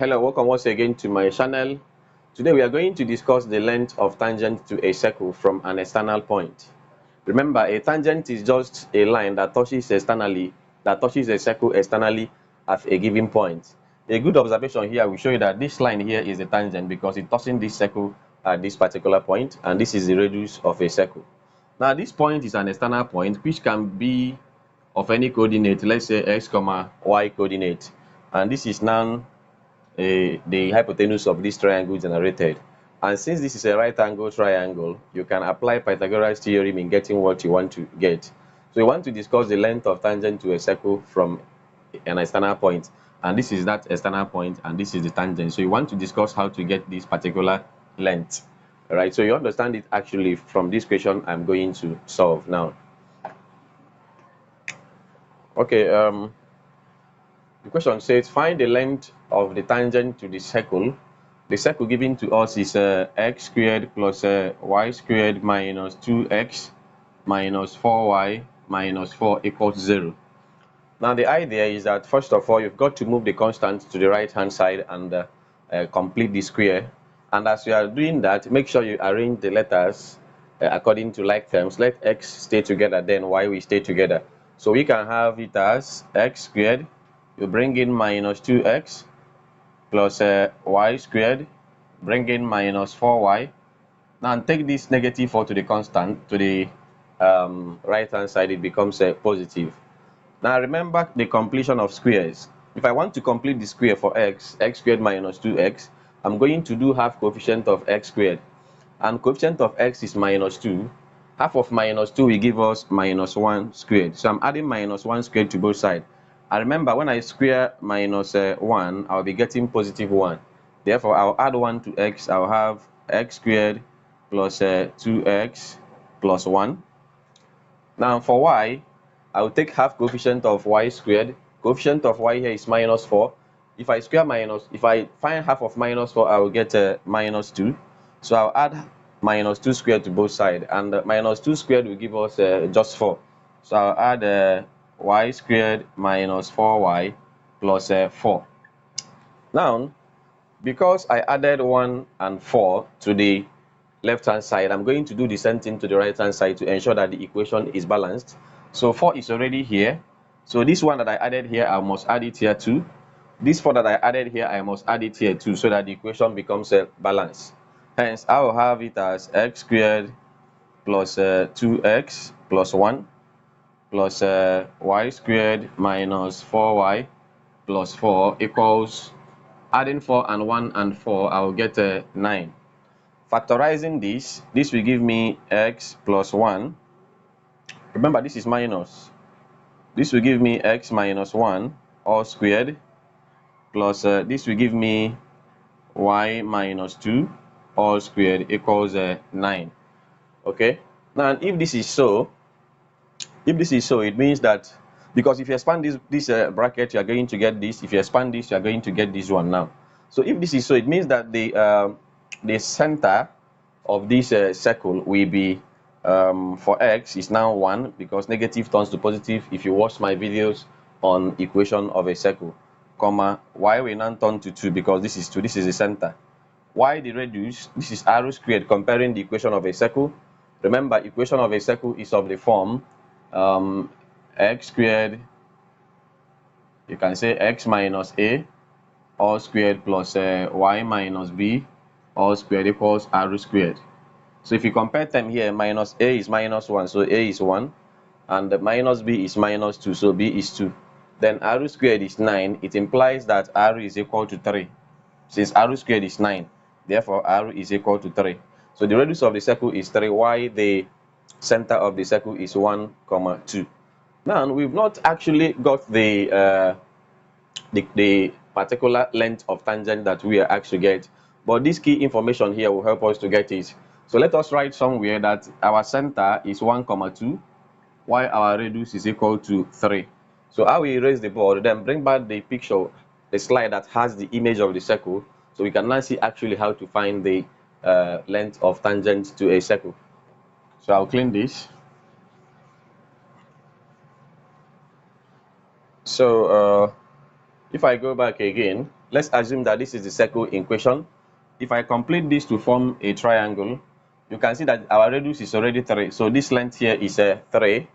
Hello, welcome once again to my channel. Today we are going to discuss the length of tangent to a circle from an external point. Remember, a tangent is just a line that touches a circle externally at a given point. A good observation here will show you that this line here is a tangent because it's touching this circle at this particular point, and this is the radius of a circle. Now this point is an external point which can be of any coordinate, let's say x comma y coordinate, and this is now the hypotenuse of this triangle generated. And since this is a right angle triangle, you can apply Pythagoras theorem in getting what you want to get. So you want to discuss the length of tangent to a circle from an external point, and this is that external point, and this is the tangent. So you want to discuss how to get this particular length. All right, so you understand it actually from this question I'm going to solve now. Okay, the question says find the length of the tangent to the circle. The circle given to us is x squared plus y squared minus 2x minus 4y minus 4 equals 0. Now the idea is that first of all you've got to move the constant to the right hand side and complete the square. And as you are doing that, make sure you arrange the letters according to like terms. Let x stay together, then y will stay together. So we can have it as x squared, you bring in minus 2x plus y squared, bring in minus 4y. Now take this negative 4 to the constant to the right hand side, it becomes positive. Now remember the completion of squares. If I want to complete the square for x squared minus 2x, I'm going to do half coefficient of x squared, and coefficient of x is minus 2. Half of minus 2 will give us minus 1 squared. So I'm adding minus 1 squared to both sides. And remember, when I square minus 1, I'll be getting positive 1. Therefore, I'll add 1 to x. I'll have x squared plus 2x plus 1. Now for y, I will take half coefficient of y squared. Coefficient of y here is minus 4. If I find half of minus 4, I will get minus 2. So I'll add minus 2 squared to both sides, and minus 2 squared will give us just 4. So I'll add y squared minus 4y plus 4. Now, because I added 1 and 4 to the left hand side, I'm going to do the same thing to the right hand side to ensure that the equation is balanced. So 4 is already here. So this one that I added here, I must add it here too. This 4 that I added here, I must add it here too, so that the equation becomes balanced. Hence, I will have it as x squared plus 2x plus 1 plus y squared minus 4y plus 4 equals, adding 4 and 1 and 4, I will get 9. Factorizing this will give me x plus 1. Remember, this is minus. This will give me x minus 1 all squared plus this will give me y minus 2 all squared equals 9. Okay, now if this is so, it means that, because if you expand this bracket, you are going to get this. If you expand this, you are going to get this one now. So if this is so, it means that the center of this circle will be for x is now 1, because negative turns to positive if you watch my videos on equation of a circle, comma y will now turn to 2 because this is 2. This is the center. Y the radius, this is r squared. Comparing the equation of a circle, remember equation of a circle is of the form x squared, you can say x minus a all squared plus y minus b all squared equals r squared. So if you compare them here, minus a is minus 1, so a is 1, and the minus b is minus 2, so b is 2. Then r squared is 9. It implies that r is equal to 3. Since r squared is 9, therefore r is equal to 3. So the radius of the circle is 3, while the center of the circle is 1, 2. Now we've not actually got the particular length of tangent that we are asked to get, but this key information here will help us to get it. So let us write somewhere that our center is 1, 2, while our radius is equal to 3. So I will erase the board, then bring back the picture, the slide that has the image of the circle, so we can now see actually how to find the length of tangent to a circle. So I'll clean this. So if I go back again, let's assume that this is the circle in question. If I complete this to form a triangle, you can see that our radius is already 3. So this length here is 3.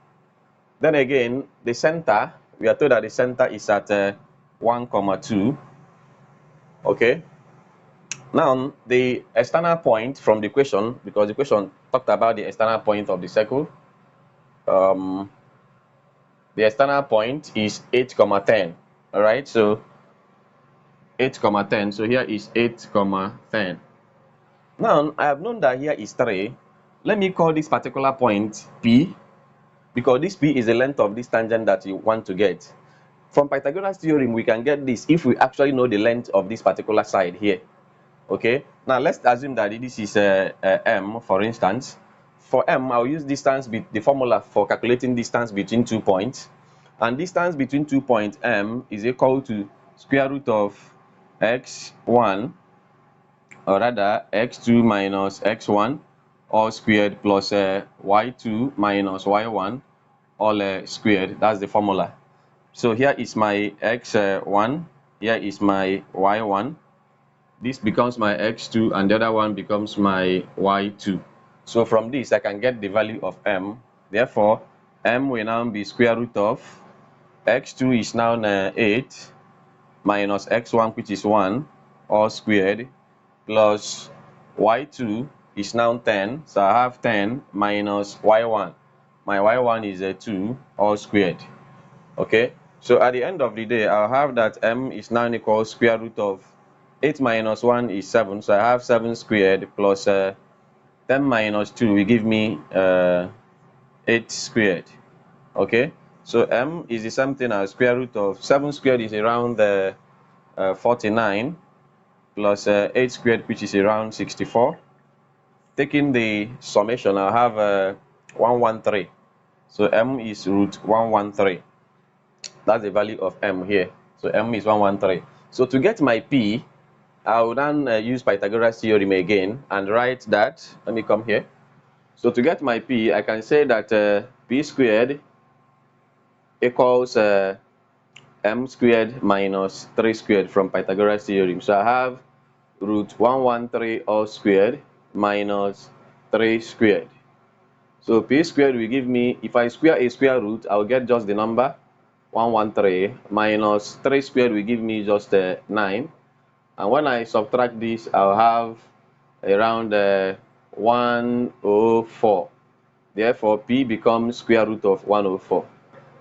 Then again, the center, we are told that the center is at 1, 2. Okay. Now, the external point from the question, because the question talked about the external point of the circle, the external point is 8, 10. All right. So 8, 10. So here is 8, 10. Now, I have known that here is 3. Let me call this particular point P, because this P is the length of this tangent that you want to get. From Pythagoras theorem, we can get this if we actually know the length of this particular side here. Okay, now let's assume that this is M, for instance. For M, I'll use distance, the formula for calculating distance between 2 points. And distance between 2 points, M, is equal to square root of x1, or rather x2 minus x1 all squared plus y2 minus y1 all squared. That's the formula. So here is my x1, here is my y1. This becomes my x2 and the other one becomes my y2. So from this I can get the value of M. Therefore M will now be square root of x2 is now 8 minus x1, which is 1, all squared, plus y2 is now 10. So I have 10 minus y1. My y1 is 2, all squared. Okay, so at the end of the day, I'll have that M is now equal square root of 8 minus 1 is 7. So I have 7 squared plus 10 minus 2 will give me 8 squared. Okay, so M is the same thing as square root of 7 squared is around 49 plus 8 squared, which is around 64. Taking the summation, I'll have 113. So M is root 113. That's the value of M here. So M is 113. So to get my P, I will then use Pythagoras theorem again and write that. Let me come here. So to get my P, I can say that P squared equals M squared minus 3 squared from Pythagoras theorem. So I have root 113 all squared minus 3 squared. So P squared will give me, if I square a square root, I will get just the number 113 minus 3 squared will give me just 9. And when I subtract this, I'll have around 104. Therefore, P becomes square root of 104.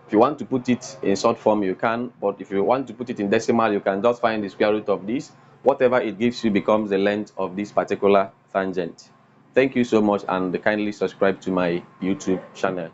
If you want to put it in short form, you can. But if you want to put it in decimal, you can just find the square root of this. Whatever it gives you becomes the length of this particular tangent. Thank you so much, and kindly subscribe to my YouTube channel.